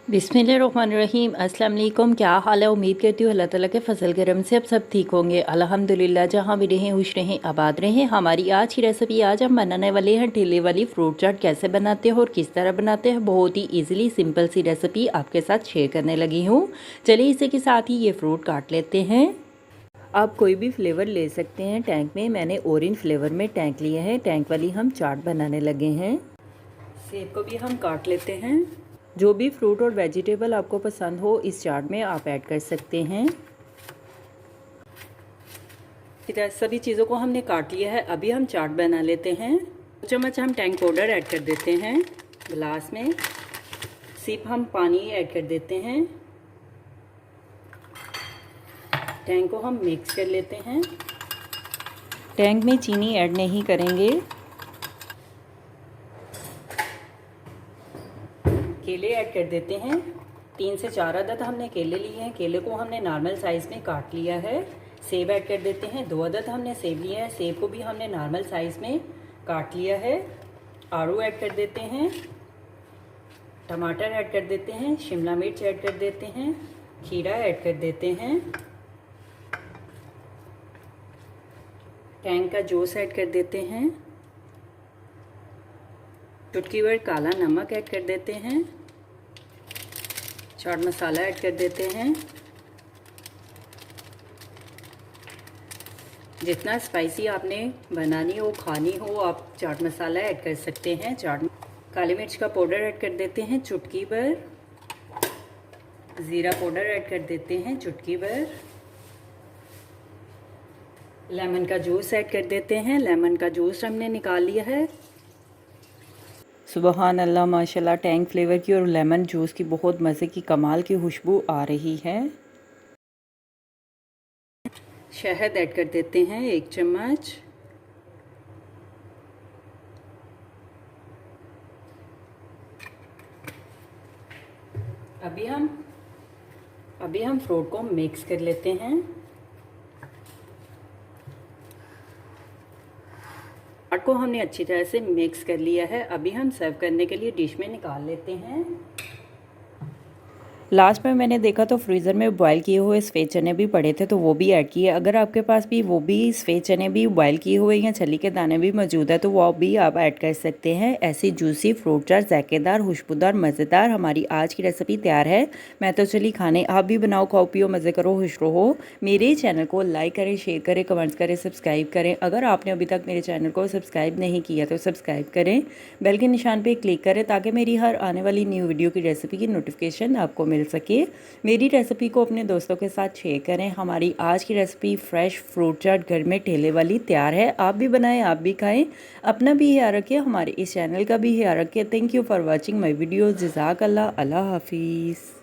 बिस्मिल्लाहिर्रहमानिर्रहीम। अस्सलाम वालेकुम। क्या हाल है? उम्मीद करती हूँ अल्लाह ताला के फ़ज़ल करम से अब सब ठीक होंगे। अल्हम्दुलिल्लाह, जहाँ भी रहें खुश रहें, आबाद रहें। हमारी आज की रेसिपी, आज हम बनाने वाले हैं ठेले वाली फ्रूट चाट। कैसे बनाते हैं और किस तरह बनाते हैं, बहुत ही ईज़िली सिंपल सी रेसिपी आपके साथ शेयर करने लगी हूँ। चलिए इसी के साथ ही ये फ्रूट काट लेते हैं। आप कोई भी फ्लेवर ले सकते हैं टैंक में। मैंने ऑरेंज फ्लेवर में टैंक लिए हैं। टैंक वाली हम चाट बनाने लगे हैं। सेब को भी हम काट लेते हैं। जो भी फ्रूट और वेजिटेबल आपको पसंद हो इस चाट में आप ऐड कर सकते हैं। इधर सभी चीज़ों को हमने काट लिया है। अभी हम चाट बना लेते हैं। 2 चम्मच हम टैंक पाउडर ऐड कर देते हैं गिलास में। सिप हम पानी ऐड कर देते हैं। टैंक को हम मिक्स कर लेते हैं। टैंक में चीनी ऐड नहीं करेंगे। केले ऐड कर देते हैं। 3 से 4 अदद हमने केले लिए हैं। केले को हमने नॉर्मल साइज़ में काट लिया है। सेब ऐड कर देते हैं। 2 अदद हमने सेब लिए हैं। सेब को भी हमने नॉर्मल साइज़ में काट लिया है। आड़ू ऐड कर देते हैं। टमाटर ऐड कर देते हैं। शिमला मिर्च ऐड कर देते हैं। खीरा ऐड कर देते हैं। टैंक का जूस ऐड कर देते हैं। चुटकी भर काला नमक ऐड कर देते हैं। चाट मसाला ऐड कर देते हैं। जितना स्पाइसी आपने बनानी हो खानी हो आप चाट मसाला ऐड कर सकते हैं। काली मिर्च का पाउडर ऐड कर देते हैं चुटकी भर। ज़ीरा पाउडर ऐड कर देते हैं चुटकी भर। लेमन का जूस ऐड कर देते हैं। लेमन का जूस हमने निकाल लिया है। सुबहान अल्लाह, माशाल्लाह, टैंक फ्लेवर की और लेमन जूस की बहुत मज़े की कमाल की खुशबू आ रही है। शहद ऐड कर देते हैं 1 चम्मच। अभी हम फ्रूट को मिक्स कर लेते हैं। चाट को हमने अच्छी तरह से मिक्स कर लिया है। अभी हम सर्व करने के लिए डिश में निकाल लेते हैं। लास्ट में मैंने देखा तो फ्रीज़र में बॉयल किए हुए सफ़ेद चने भी पड़े थे, तो वो भी ऐड किए। अगर आपके पास भी वो भी सफ़ेद चने भी बॉयल किए हुए या छली के दाने भी मौजूद है तो वो भी आप ऐड कर सकते हैं। ऐसी जूसी फ्रूट चाट, जायकेदार, खुशबूदार, मज़ेदार हमारी आज की रेसिपी तैयार है। मैं तो चली खाने, आप भी बनाओ, खाओ, पियो, मज़े करो, खुश रहो। मेरे चैनल को लाइक करें, शेयर करें, कमेंट्स करें, सब्सक्राइब करें। अगर आपने अभी तक मेरे चैनल को सब्सक्राइब नहीं किया तो सब्सक्राइब करें। बेल के निशान पर क्लिक करें ताकि मेरी हर आने वाली न्यू वीडियो की रेसिपी की नोटिफिकेशन आपको मिल सके। मेरी रेसिपी को अपने दोस्तों के साथ शेयर करें। हमारी आज की रेसिपी फ्रेश फ्रूट चाट घर में ठेले वाली तैयार है। आप भी बनाएं, आप भी खाएं। अपना भी ख्याल रखिए, हमारे इस चैनल का भी ख्याल रखिए। Thank you for watching my video. जज़ाकल्लाह। अल्लाह हाफिज़।